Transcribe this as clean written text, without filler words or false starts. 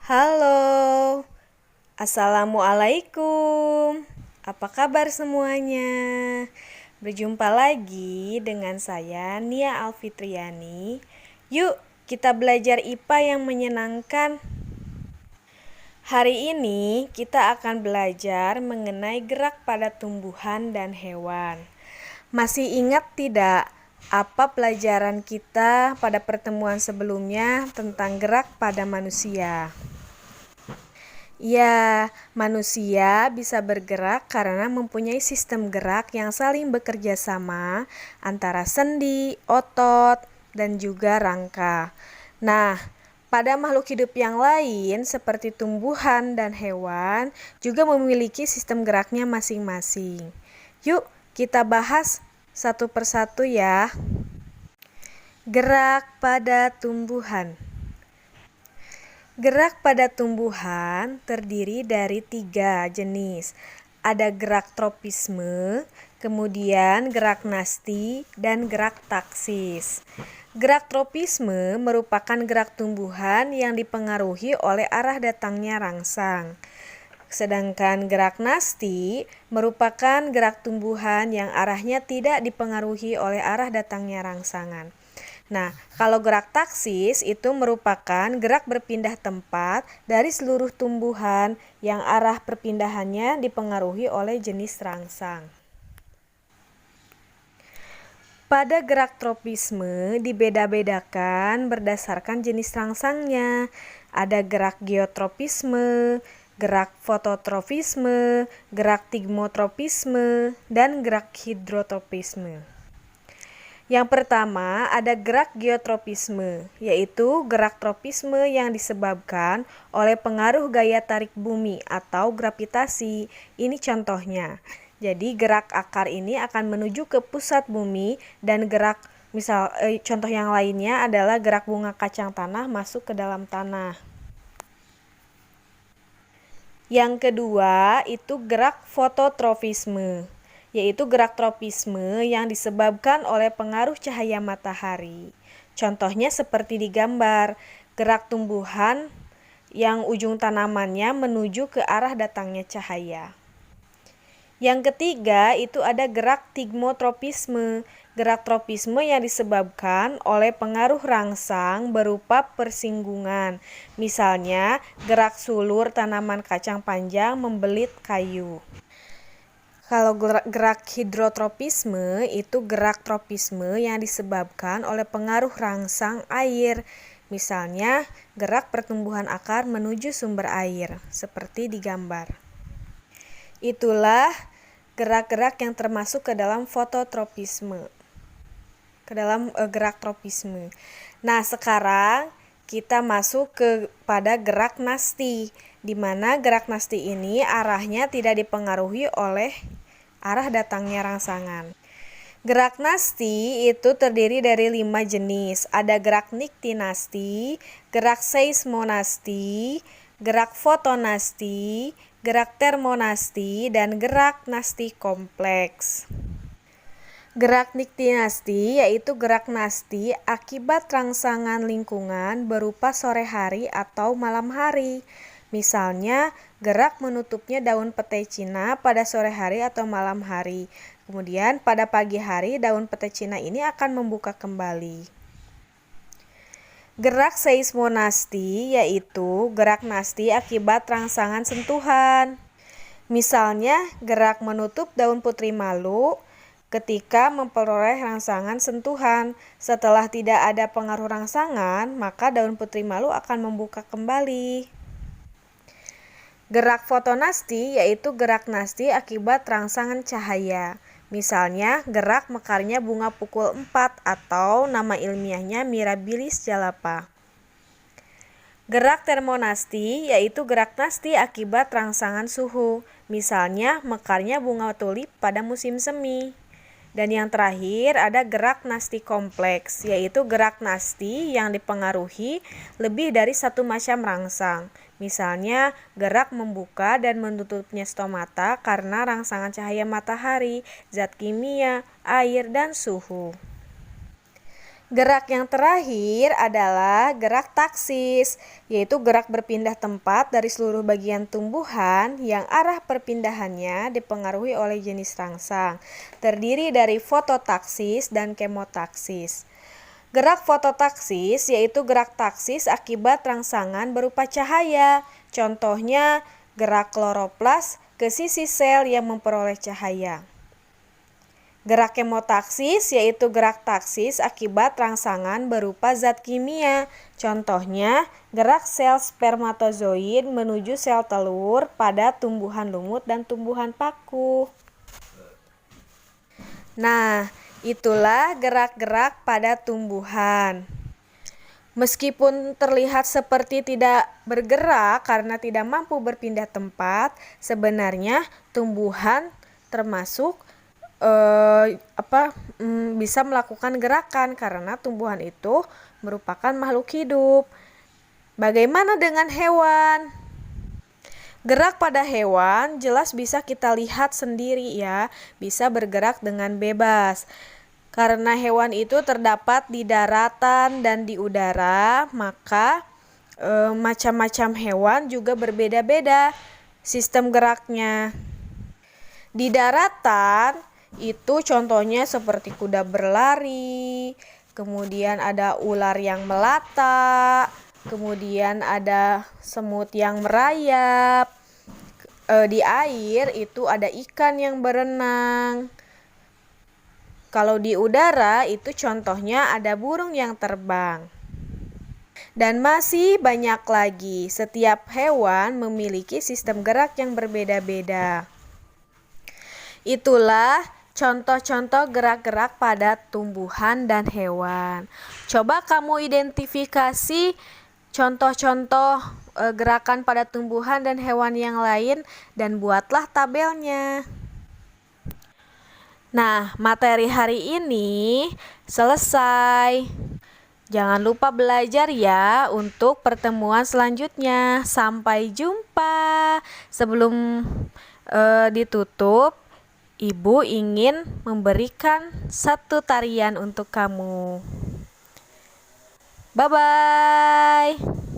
Halo, Assalamualaikum. Apa kabar semuanya? Berjumpa lagi dengan saya Nia Alfitriani. Yuk, kita belajar IPA yang menyenangkan. Hari ini kita akan belajar mengenai gerak pada tumbuhan dan hewan. Masih ingat tidak apa pelajaran kita pada pertemuan sebelumnya tentang gerak pada manusia? Ya, manusia bisa bergerak karena mempunyai sistem gerak yang saling bekerja sama antara sendi, otot, dan juga rangka. Nah, pada makhluk hidup yang lain seperti tumbuhan dan hewan juga memiliki sistem geraknya masing-masing. Yuk, kita bahas satu persatu ya. Gerak pada tumbuhan. Gerak pada tumbuhan terdiri dari 3 jenis. Ada gerak tropisme, kemudian gerak nasti, dan gerak taksis. Gerak tropisme merupakan gerak tumbuhan yang dipengaruhi oleh arah datangnya rangsang. Sedangkan gerak nasti merupakan gerak tumbuhan yang arahnya tidak dipengaruhi oleh arah datangnya rangsangan. Nah, kalau gerak taksis itu merupakan gerak berpindah tempat dari seluruh tumbuhan yang arah perpindahannya dipengaruhi oleh jenis rangsang. Pada gerak tropisme dibeda-bedakan berdasarkan jenis rangsangnya. Ada gerak geotropisme, gerak fototropisme, gerak tigmotropisme, dan gerak hidrotropisme. Yang pertama ada gerak geotropisme, yaitu gerak tropisme yang disebabkan oleh pengaruh gaya tarik bumi atau gravitasi. Ini contohnya. Jadi gerak akar ini akan menuju ke pusat bumi dan gerak contoh yang lainnya adalah gerak bunga kacang tanah masuk ke dalam tanah. Yang kedua itu gerak fototropisme, yaitu gerak tropisme yang disebabkan oleh pengaruh cahaya matahari. Contohnya seperti di gambar, gerak tumbuhan yang ujung tanamannya menuju ke arah datangnya cahaya. Yang ketiga itu ada gerak tigmotropisme. Gerak tropisme yang disebabkan oleh pengaruh rangsang berupa persinggungan. Misalnya, gerak sulur tanaman kacang panjang membelit kayu. Kalau gerak hidrotropisme itu gerak tropisme yang disebabkan oleh pengaruh rangsang air. Misalnya, gerak pertumbuhan akar menuju sumber air, seperti di gambar. Itulah gerak-gerak yang termasuk ke dalam fototropisme, ke dalam gerak tropisme. Nah, sekarang kita masuk pada gerak nasti, di mana gerak nasti ini arahnya tidak dipengaruhi oleh arah datangnya rangsangan. Gerak nasti itu terdiri dari 5 jenis. Ada gerak niktinasti, gerak seismonasti, gerak fotonasti, gerak termonasti, dan gerak nasti kompleks. Gerak niktinasti yaitu gerak nasti akibat rangsangan lingkungan berupa sore hari atau malam hari. Misalnya, gerak menutupnya daun petai Cina pada sore hari atau malam hari. Kemudian pada pagi hari daun petai Cina ini akan membuka kembali. Gerak seismonasti yaitu gerak nasti akibat rangsangan sentuhan. Misalnya, gerak menutup daun putri malu ketika memperoleh rangsangan sentuhan. Setelah tidak ada pengaruh rangsangan, maka daun putri malu akan membuka kembali. Gerak fotonasti yaitu gerak nasti akibat rangsangan cahaya. Misalnya, gerak mekarnya bunga pukul 4 atau nama ilmiahnya Mirabilis jalapa. Gerak termonasti yaitu gerak nasti akibat rangsangan suhu. Misalnya, mekarnya bunga tulip pada musim semi. Dan yang terakhir ada gerak nasti kompleks, yaitu gerak nasti yang dipengaruhi lebih dari satu macam rangsang. Misalnya, gerak membuka dan menutupnya stomata karena rangsangan cahaya matahari, zat kimia, air, dan suhu. Gerak yang terakhir adalah gerak taksis, yaitu gerak berpindah tempat dari seluruh bagian tumbuhan yang arah perpindahannya dipengaruhi oleh jenis rangsang, terdiri dari fototaksis dan kemotaksis. Gerak fototaksis yaitu gerak taksis akibat rangsangan berupa cahaya, contohnya gerak kloroplas ke sisi sel yang memperoleh cahaya. Gerak kemotaksis yaitu gerak taksis akibat rangsangan berupa zat kimia. Contohnya, gerak sel spermatozoid menuju sel telur pada tumbuhan lumut dan tumbuhan paku. Nah, itulah gerak-gerak pada tumbuhan. Meskipun terlihat seperti tidak bergerak karena tidak mampu berpindah tempat, sebenarnya tumbuhan termasuk bisa melakukan gerakan karena tumbuhan itu merupakan makhluk hidup. Bagaimana dengan hewan? Gerak pada hewan jelas bisa kita lihat sendiri ya, bisa bergerak dengan bebas. Karena hewan itu terdapat di daratan dan di udara, maka macam-macam hewan juga berbeda-beda sistem geraknya. Di daratan itu contohnya seperti kuda berlari, kemudian ada ular yang melata, kemudian ada semut yang merayap. Di air itu ada ikan yang berenang. Kalau di udara itu contohnya ada burung yang terbang. Dan masih banyak lagi, setiap hewan memiliki sistem gerak yang berbeda-beda. Itulah contoh-contoh gerak-gerak pada tumbuhan dan hewan. Coba kamu identifikasi contoh-contoh gerakan pada tumbuhan dan hewan yang lain dan buatlah tabelnya. Nah, materi hari ini selesai. Jangan lupa belajar ya untuk pertemuan selanjutnya. Sampai jumpa. Sebelum ditutup, Ibu ingin memberikan satu tarian untuk kamu. Bye-bye.